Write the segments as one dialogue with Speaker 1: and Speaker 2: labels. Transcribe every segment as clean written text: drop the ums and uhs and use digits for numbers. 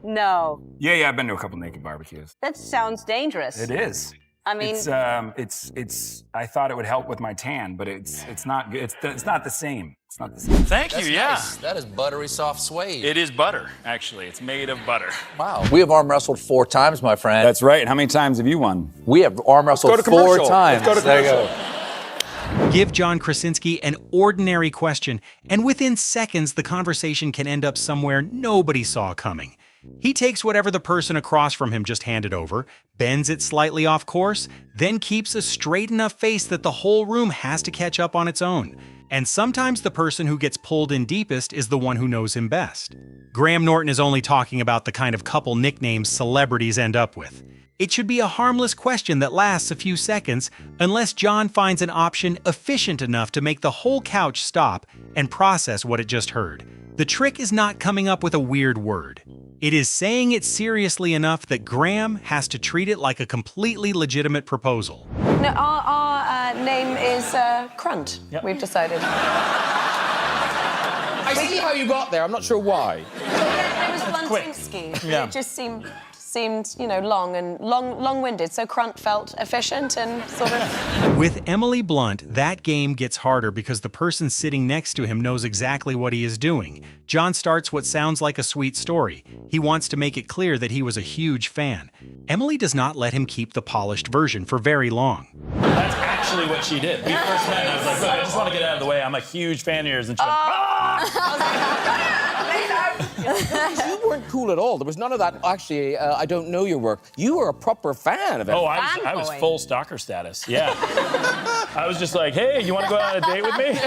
Speaker 1: No.
Speaker 2: Yeah, I've been to a couple naked barbecues.
Speaker 1: That sounds dangerous.
Speaker 2: It is.
Speaker 1: I mean,
Speaker 2: it's. I thought it would help with my tan, but it's not good. It's not the same. It's not the same.
Speaker 3: Thank you, yeah.
Speaker 4: Nice. That is buttery soft suede.
Speaker 3: It is butter, actually. It's made of butter.
Speaker 4: Wow. We have arm wrestled 4 times, my friend.
Speaker 2: That's right. How many times have you won?
Speaker 4: We have arm wrestled
Speaker 2: Let's go to
Speaker 4: 4
Speaker 2: commercial.
Speaker 4: times.
Speaker 2: Let's go to
Speaker 4: There you
Speaker 2: commercial.
Speaker 4: go.
Speaker 5: Give John Krasinski an ordinary question, and within seconds, the conversation can end up somewhere nobody saw coming. He takes whatever the person across from him just handed over, bends it slightly off course, then keeps a straight enough face that the whole room has to catch up on its own. And sometimes the person who gets pulled in deepest is the one who knows him best. Graham Norton is only talking about the kind of couple nicknames celebrities end up with. It should be a harmless question that lasts a few seconds, unless John finds an option efficient enough to make the whole couch stop and process what it just heard. The trick is not coming up with a weird word. It is saying it seriously enough that Graham has to treat it like a completely legitimate proposal.
Speaker 6: No, our name is Crunt, we've decided.
Speaker 7: I see how you got there. I'm not sure why.
Speaker 6: It was Bluntinsky.
Speaker 7: Yeah.
Speaker 6: It just seemed, you know, long-winded. So Crunt felt efficient and sort of...
Speaker 5: With Emily Blunt, that game gets harder because the person sitting next to him knows exactly what he is doing. John starts what sounds like a sweet story. He wants to make it clear that he was a huge fan. Emily does not let him keep the polished version for very long.
Speaker 3: That's actually what she did. We first met, and I was like, look, I just want to get out of the way. I'm a huge fan of yours. And she went,
Speaker 7: You weren't cool at all. There was none of that, actually, I don't know your work. You were a proper fan of it.
Speaker 3: oh, I was full stalker status. Yeah. I was just like, hey, you want to go on a date with me?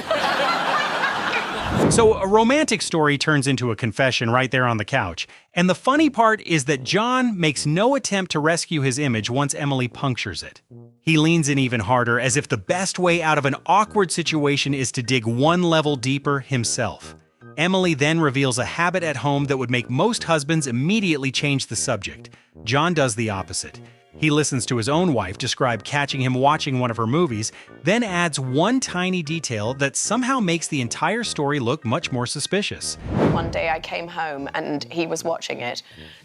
Speaker 5: So a romantic story turns into a confession right there on the couch. And the funny part is that John makes no attempt to rescue his image once Emily punctures it. He leans in even harder, as if the best way out of an awkward situation is to dig one level deeper himself. Emily then reveals a habit at home that would make most husbands immediately change the subject. John does the opposite. He listens to his own wife describe catching him watching one of her movies, then adds one tiny detail that somehow makes the entire story look much more suspicious.
Speaker 6: One day I came home and he was watching it,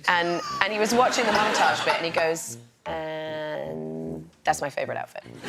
Speaker 6: and he was watching the montage bit, and he goes, and that's my favorite outfit. With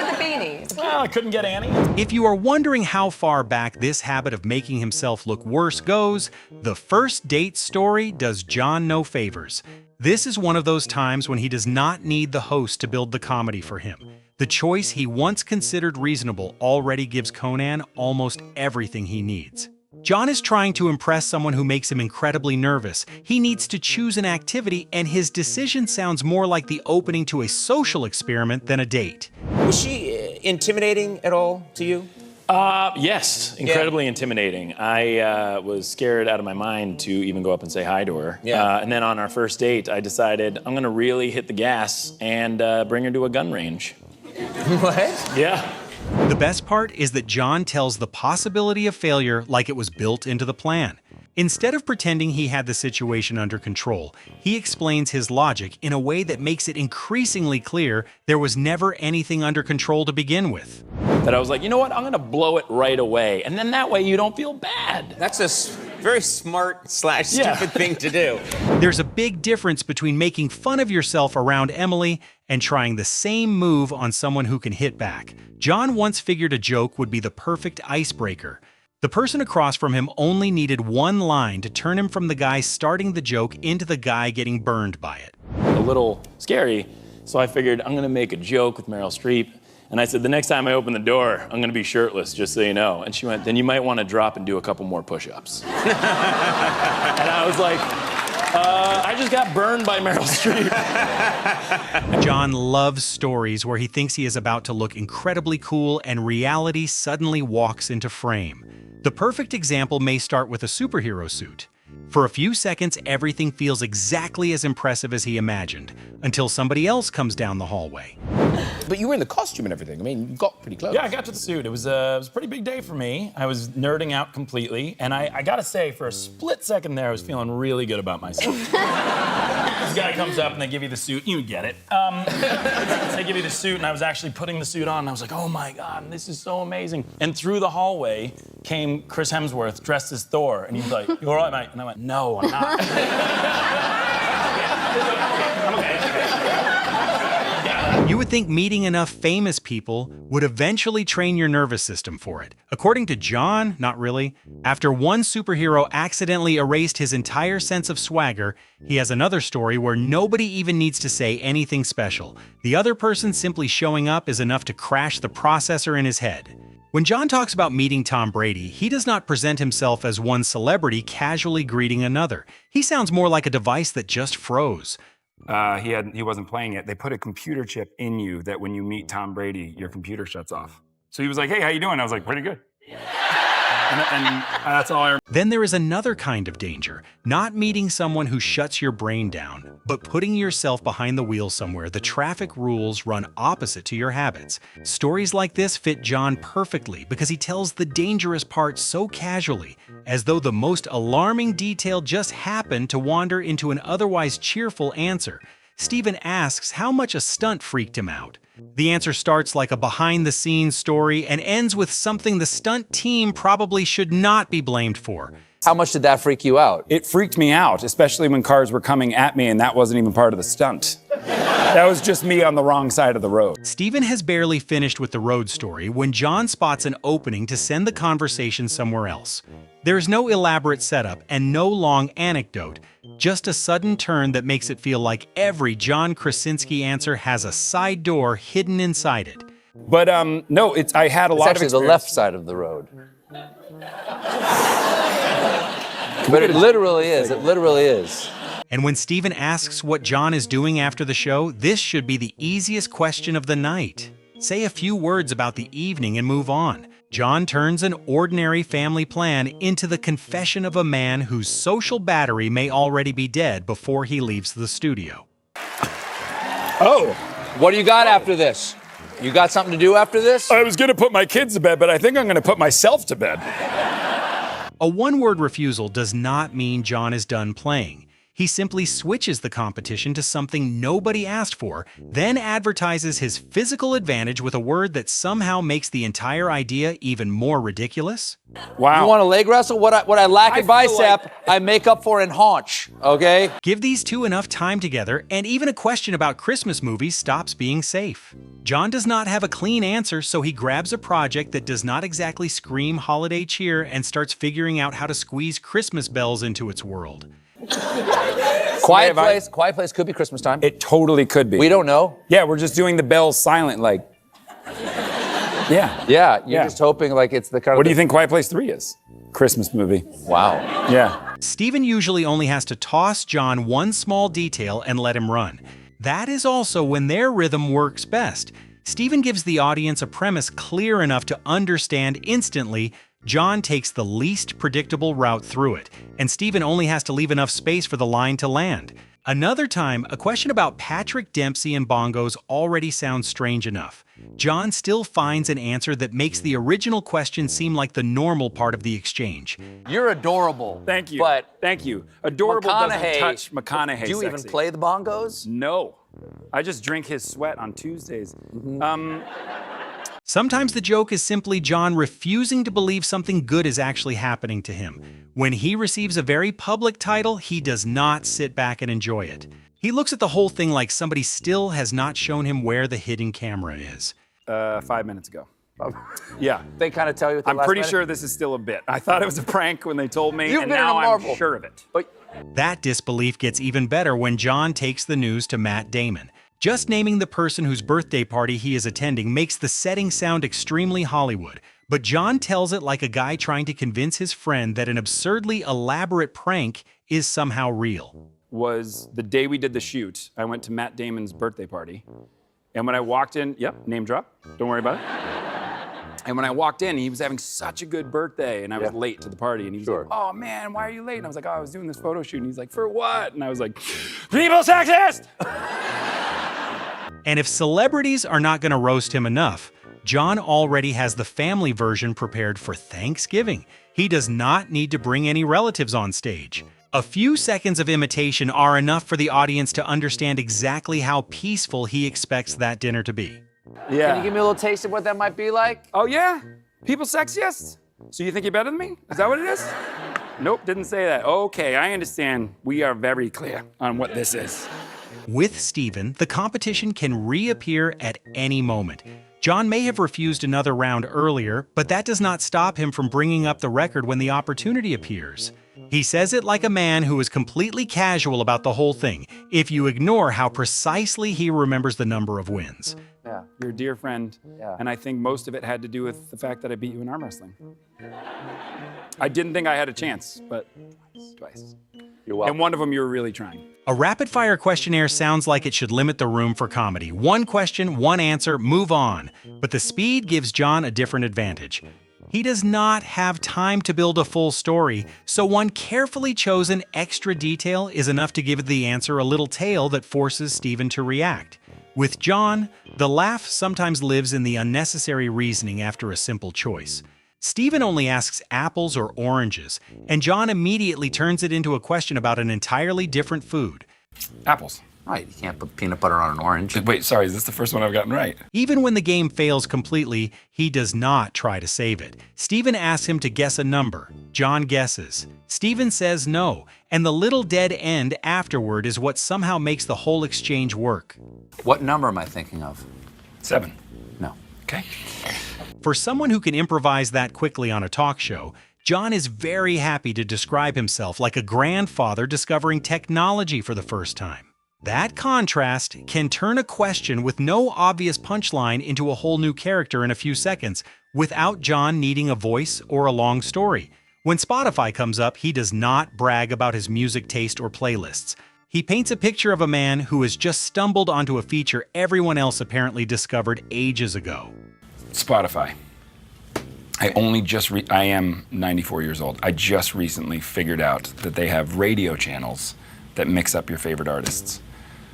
Speaker 6: the beanie.
Speaker 3: Well, I couldn't get Annie.
Speaker 5: If you are wondering how far back this habit of making himself look worse goes, the first date story does John no favors. This is one of those times when he does not need the host to build the comedy for him. The choice he once considered reasonable already gives Conan almost everything he needs. John is trying to impress someone who makes him incredibly nervous. He needs to choose an activity, and his decision sounds more like the opening to a social experiment than a date.
Speaker 7: Was she intimidating at all to you?
Speaker 3: Yes, incredibly intimidating. I was scared out of my mind to even go up and say hi to her.
Speaker 7: Yeah.
Speaker 3: And then on our first date, I decided I'm going to really hit the gas and bring her to a gun range.
Speaker 7: What?
Speaker 3: Yeah.
Speaker 5: The best part is that John tells the possibility of failure like it was built into the plan. Instead of pretending he had the situation under control, he explains his logic in a way that makes it increasingly clear there was never anything under control to begin with.
Speaker 3: That I was like, you know what, I'm going to blow it right away. And then that way you don't feel bad.
Speaker 7: That's a very smart / stupid thing to do.
Speaker 5: There's a big difference between making fun of yourself around Emily and trying the same move on someone who can hit back. John once figured a joke would be the perfect icebreaker. The person across from him only needed one line to turn him from the guy starting the joke into the guy getting burned by it.
Speaker 3: A little scary, so I figured I'm going to make a joke with Meryl Streep. And I said, the next time I open the door, I'm going to be shirtless, just so you know. And she went, then you might want to drop and do a couple more push-ups. And I was like, I just got burned by Meryl Streep.
Speaker 5: John loves stories where he thinks he is about to look incredibly cool and reality suddenly walks into frame. The perfect example may start with a superhero suit. For a few seconds, everything feels exactly as impressive as he imagined, until somebody else comes down the hallway.
Speaker 7: But you were in the costume and everything. I mean, you got pretty close.
Speaker 3: Yeah, I got to the suit. It was a pretty big day for me. I was nerding out completely, and I gotta say, for a split second there, I was feeling really good about myself. This guy comes up and they give you the suit. You get it. They give you the suit, and I was actually putting the suit on, and I was like, oh my God, this is so amazing. And through the hallway came Chris Hemsworth dressed as Thor, and he was like, you all right, mate? And I went, no, I'm not. I'm okay.
Speaker 5: You would think meeting enough famous people would eventually train your nervous system for it. According to John, not really. After one superhero accidentally erased his entire sense of swagger, he has another story where nobody even needs to say anything special. The other person simply showing up is enough to crash the processor in his head. When John talks about meeting Tom Brady, he does not present himself as one celebrity casually greeting another. He sounds more like a device that just froze.
Speaker 2: He wasn't playing it. They put a computer chip in you that when you meet Tom Brady, your computer shuts off. So he was like, hey, how you doing? I was like, pretty good. And that's all I remember.
Speaker 5: Then there is another kind of danger, not meeting someone who shuts your brain down, but putting yourself behind the wheel somewhere the traffic rules run opposite to your habits. Stories like this fit John perfectly because he tells the dangerous part so casually, as though the most alarming detail just happened to wander into an otherwise cheerful answer. Steven asks how much a stunt freaked him out. The answer starts like a behind-the-scenes story and ends with something the stunt team probably should not be blamed for.
Speaker 4: How much did that freak you out?
Speaker 2: It freaked me out, especially when cars were coming at me and that wasn't even part of the stunt. That was just me on the wrong side of the road.
Speaker 5: Steven has barely finished with the road story when John spots an opening to send the conversation somewhere else. There is no elaborate setup and no long anecdote, just a sudden turn that makes it feel like every John Krasinski answer has a side door hidden inside it.
Speaker 2: But no, I had a lot of
Speaker 4: It's actually the
Speaker 2: experience.
Speaker 4: left side of the road. But it literally is. It literally is.
Speaker 5: And when Steven asks what John is doing after the show, this should be the easiest question of the night. Say a few words about the evening and move on. John turns an ordinary family plan into the confession of a man whose social battery may already be dead before he leaves the studio.
Speaker 2: Oh,
Speaker 4: What do you got after this? You got something to do after this?
Speaker 2: I was gonna put my kids to bed, but I think I'm gonna put myself to bed.
Speaker 5: A one-word refusal does not mean John is done playing. He simply switches the competition to something nobody asked for, then advertises his physical advantage with a word that somehow makes the entire idea even more ridiculous.
Speaker 2: Wow.
Speaker 4: You want a leg wrestle? What I lack in
Speaker 2: feel
Speaker 4: bicep,
Speaker 2: like-
Speaker 4: I make up for in haunch, okay?
Speaker 5: Give these two enough time together, and even a question about Christmas movies stops being safe. John does not have a clean answer, so he grabs a project that does not exactly scream holiday cheer and starts figuring out how to squeeze Christmas bells into its world.
Speaker 4: Quiet Place could be Christmas time.
Speaker 2: It totally could be.
Speaker 4: We don't know.
Speaker 2: Yeah, we're just doing the bells silent, like. Yeah.
Speaker 4: Yeah, you're
Speaker 2: Yeah.
Speaker 4: just hoping like it's the kind of.
Speaker 2: What do you think Quiet Place 3 is? Christmas movie.
Speaker 4: Wow.
Speaker 2: Yeah.
Speaker 5: Steven usually only has to toss John one small detail and let him run. That is also when their rhythm works best. Steven gives the audience a premise clear enough to understand instantly. John takes the least predictable route through it, and Steven only has to leave enough space for the line to land. Another time, a question about Patrick Dempsey and bongos already sounds strange enough. John still finds an answer that makes the original question seem like the normal part of the exchange.
Speaker 4: You're adorable.
Speaker 2: Thank you.
Speaker 4: But
Speaker 2: Thank you. Adorable doesn't touch McConaughey.
Speaker 4: do you even
Speaker 2: sexy.
Speaker 4: play the bongos?
Speaker 2: No. I just drink his sweat on Tuesdays.
Speaker 5: Sometimes the joke is simply John refusing to believe something good is actually happening to him. When he receives a very public title, he does not sit back and enjoy it. He looks at the whole thing like somebody still has not shown him where the hidden camera is.
Speaker 2: 5 minutes ago. Yeah.
Speaker 4: They kind of tell you at the
Speaker 2: I'm
Speaker 4: last
Speaker 2: pretty
Speaker 4: minute?
Speaker 2: sure this is still a bit. I thought it was a prank when they told me,
Speaker 4: You've
Speaker 2: and
Speaker 4: been in
Speaker 2: now
Speaker 4: a Marvel.
Speaker 2: I'm sure of it.
Speaker 4: But
Speaker 5: That disbelief gets even better when John takes the news to Matt Damon. Just naming the person whose birthday party he is attending makes the setting sound extremely Hollywood, but John tells it like a guy trying to convince his friend that an absurdly elaborate prank is somehow real.
Speaker 2: Was the day we did the shoot, I went to Matt Damon's birthday party. And when I walked in, yep, name drop, don't worry about it. And when I walked in, he was having such a good birthday, and I was late to the party. And he was like, oh man, why are you late? And I was like, oh, I was doing this photo shoot. And he's like, for what? And I was like, people sexist!
Speaker 5: And if celebrities are not going to roast him enough, John already has the family version prepared for Thanksgiving. He does not need to bring any relatives on stage. A few seconds of imitation are enough for the audience to understand exactly how peaceful he expects that dinner to be.
Speaker 2: Yeah.
Speaker 4: Can you give me a little taste of what that might be like?
Speaker 2: Oh, yeah? People's sexiest? So you think you're better than me? Is that what it is? Nope, didn't say that. Okay, I understand. We are very clear on what this is.
Speaker 5: With Steven, the competition can reappear at any moment. John may have refused another round earlier, but that does not stop him from bringing up the record when the opportunity appears. He says it like a man who is completely casual about the whole thing, if you ignore how precisely he remembers the number of wins.
Speaker 4: Yeah.
Speaker 2: You're a dear friend, and I think most of it had to do with the fact that I beat you in arm wrestling. I didn't think I had a chance, but twice.
Speaker 4: You're welcome.
Speaker 2: And one of them you were really trying.
Speaker 5: A rapid-fire questionnaire sounds like it should limit the room for comedy. One question, one answer, move on. But the speed gives John a different advantage. He does not have time to build a full story, so one carefully chosen extra detail is enough to give the answer a little tail that forces Steven to react. With John, the laugh sometimes lives in the unnecessary reasoning after a simple choice. Steven only asks apples or oranges, and John immediately turns it into a question about an entirely different food.
Speaker 2: Apples.
Speaker 4: Right, you can't put peanut butter on an orange.
Speaker 2: Wait, sorry, is this the first one I've gotten right?
Speaker 5: Even when the game fails completely, he does not try to save it. Steven asks him to guess a number. John guesses. Steven says no, and the little dead end afterward is what somehow makes the whole exchange work.
Speaker 4: What number am I thinking of?
Speaker 2: 7.
Speaker 4: No.
Speaker 2: Okay.
Speaker 5: For someone who can improvise that quickly on a talk show, John is very happy to describe himself like a grandfather discovering technology for the first time. That contrast can turn a question with no obvious punchline into a whole new character in a few seconds without John needing a voice or a long story. When Spotify comes up, he does not brag about his music taste or playlists. He paints a picture of a man who has just stumbled onto a feature everyone else apparently discovered ages ago.
Speaker 2: Spotify. I am 94 years old. I just recently figured out that they have radio channels that mix up your favorite artists.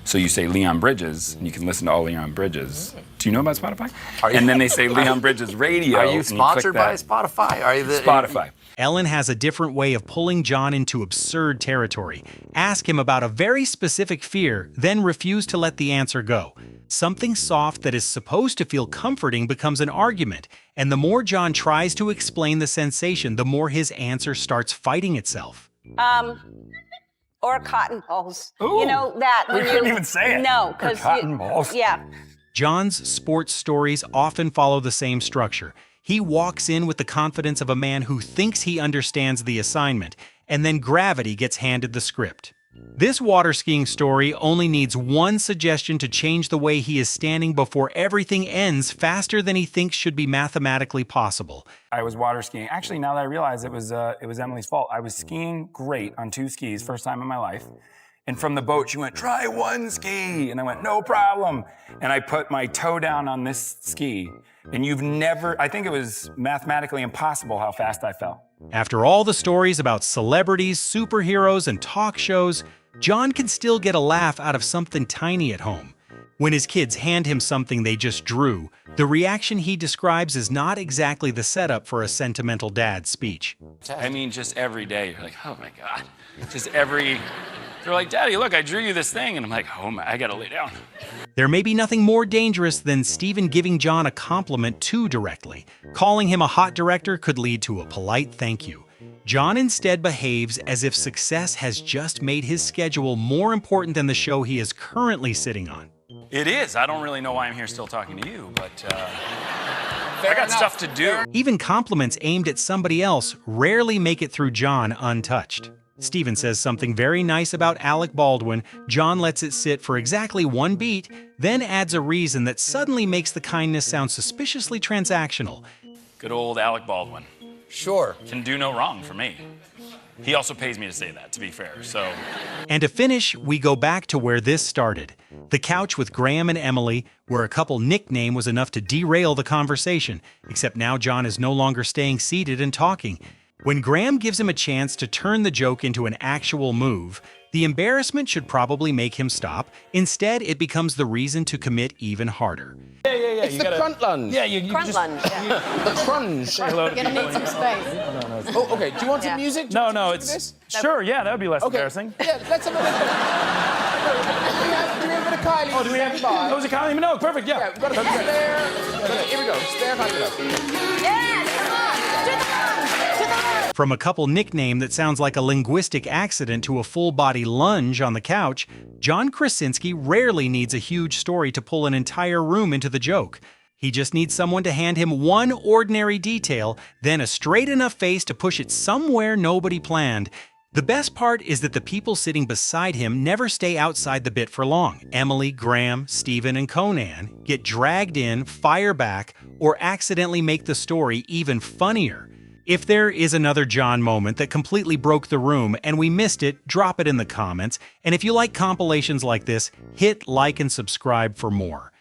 Speaker 2: So you say Leon Bridges, and you can listen to all Leon Bridges. Do you know about Spotify? And then they say Leon Bridges Radio.
Speaker 4: Are you sponsored by Spotify? Are you
Speaker 2: Spotify.
Speaker 5: Ellen has a different way of pulling John into absurd territory. Ask him about a very specific fear, then refuse to let the answer go. Something soft that is supposed to feel comforting becomes an argument, and the more John tries to explain the sensation, the more his answer starts fighting itself.
Speaker 1: Or cotton balls.
Speaker 2: Ooh.
Speaker 1: You know that.
Speaker 2: We couldn't even say it.
Speaker 1: No, because
Speaker 2: cotton balls.
Speaker 1: Yeah.
Speaker 5: John's sports stories often follow the same structure. He walks in with the confidence of a man who thinks he understands the assignment, and then gravity gets handed the script. This water skiing story only needs one suggestion to change the way he is standing before everything ends faster than he thinks should be mathematically possible.
Speaker 2: I was water skiing. Actually, now that I realize it was Emily's fault. I was skiing great on 2 skis, first time in my life. And from the boat, she went, "Try 1 ski." And I went, "No problem." And I put my toe down on this ski. And I think it was mathematically impossible how fast I fell.
Speaker 5: After all the stories about celebrities, superheroes, and talk shows, John can still get a laugh out of something tiny at home. When his kids hand him something they just drew, the reaction he describes is not exactly the setup for a sentimental dad speech.
Speaker 3: I mean, just every day, you're like, oh my God. They're like, Daddy, look, I drew you this thing. And I'm like, oh my, I gotta lay down.
Speaker 5: There may be nothing more dangerous than Steven giving John a compliment too directly. Calling him a hot director could lead to a polite thank you. John instead behaves as if success has just made his schedule more important than the show he is currently sitting on.
Speaker 3: It is. I don't really know why I'm here still talking to you, but I got stuff to do.
Speaker 5: Even compliments aimed at somebody else rarely make it through John untouched. Steven says something very nice about Alec Baldwin. John lets it sit for exactly 1 beat, then adds a reason that suddenly makes the kindness sound suspiciously transactional.
Speaker 3: Good old Alec Baldwin.
Speaker 4: Sure.
Speaker 3: Can do no wrong for me. He also pays me to say that, to be fair, so.
Speaker 5: And to finish, we go back to where this started. The couch with Graham and Emily, where a couple nickname was enough to derail the conversation, except now John is no longer staying seated and talking. When Graham gives him a chance to turn the joke into an actual move, the embarrassment should probably make him stop. Instead, it becomes the reason to commit even harder.
Speaker 3: Yeah.
Speaker 7: It's the front lunge.
Speaker 3: Yeah, you
Speaker 6: Front
Speaker 3: just...
Speaker 6: lunge. Yeah.
Speaker 7: The crunge.
Speaker 3: Say hello to
Speaker 8: You're gonna
Speaker 3: people.
Speaker 8: need some space.
Speaker 7: Oh, okay. Do you want some music? Do you
Speaker 3: No,
Speaker 7: want some
Speaker 3: no,
Speaker 7: music
Speaker 3: it's...
Speaker 7: for this?
Speaker 3: Sure, yeah, that would be less
Speaker 7: Okay.
Speaker 3: embarrassing.
Speaker 7: Yeah, let's have a do we have a bit of Kylie?
Speaker 3: Oh, do we have...
Speaker 7: Standby?
Speaker 3: Oh, is it Kylie Minogue? Perfect, yeah.
Speaker 7: Yeah, we've got a spare. Here we go. Spare Kylie Minogue.
Speaker 8: Yes, come on, to the lunge, to the lunge.
Speaker 5: From a couple nickname that sounds like a linguistic accident to a full-body lunge on the couch, John Krasinski rarely needs a huge story to pull an entire room into the joke. He just needs someone to hand him one ordinary detail, then a straight enough face to push it somewhere nobody planned. The best part is that the people sitting beside him never stay outside the bit for long. Emily, Graham, Stephen, and Conan get dragged in, fire back, or accidentally make the story even funnier. If there is another John moment that completely broke the room and we missed it, drop it in the comments. And if you like compilations like this, hit like and subscribe for more.